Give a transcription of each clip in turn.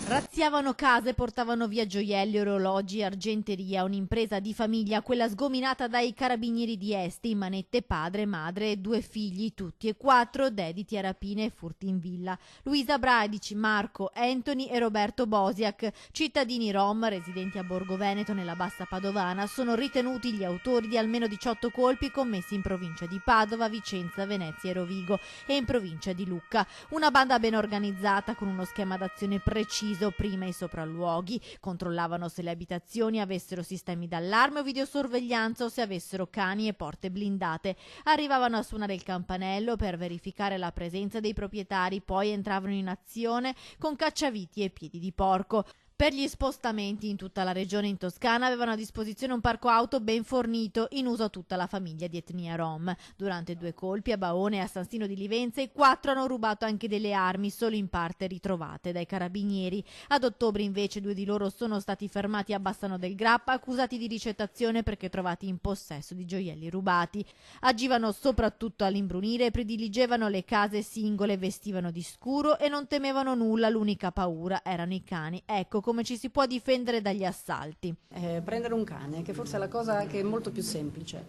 Razziavano case, portavano via gioielli, orologi, argenteria, un'impresa di famiglia, quella sgominata dai carabinieri di Este, in manette padre, madre e 2 figli, tutti e 4 dediti a rapine e furti in villa. Luisa Bradici, Marco, Anthony e Roberto Bosiak, cittadini rom residenti a Borgo Veneto nella Bassa Padovana, sono ritenuti gli autori di almeno 18 colpi commessi in provincia di Padova, Vicenza, Venezia e Rovigo e in provincia di Lucca. Una banda ben organizzata con uno schema d'azione preciso. Prima i sopralluoghi, controllavano se le abitazioni avessero sistemi d'allarme o videosorveglianza o se avessero cani e porte blindate. Arrivavano a suonare il campanello per verificare la presenza dei proprietari, poi entravano in azione con cacciaviti e piedi di porco. Per gli spostamenti in tutta la regione in Toscana avevano a disposizione un parco auto ben fornito, in uso a tutta la famiglia di etnia rom. Durante 2 colpi a Baone e a San Sino di Livenza i 4 hanno rubato anche delle armi, solo in parte ritrovate dai carabinieri. Ad ottobre invece 2 di loro sono stati fermati a Bassano del Grappa, accusati di ricettazione perché trovati in possesso di gioielli rubati. Agivano soprattutto all'imbrunire, prediligevano le case singole, vestivano di scuro e non temevano nulla, l'unica paura erano i cani. Ecco come ci si può difendere dagli assalti. Prendere un cane, che forse è la cosa che è molto più semplice.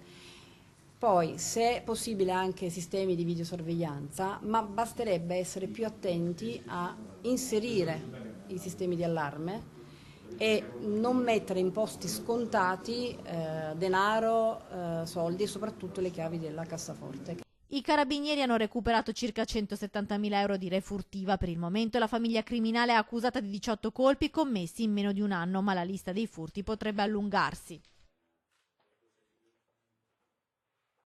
Poi, se è possibile, anche sistemi di videosorveglianza, ma basterebbe essere più attenti a inserire i sistemi di allarme e non mettere in posti scontati denaro, soldi e soprattutto le chiavi della cassaforte. I carabinieri hanno recuperato circa 170.000 euro di refurtiva. Per il momento la famiglia criminale è accusata di 18 colpi commessi in meno di un anno, ma la lista dei furti potrebbe allungarsi.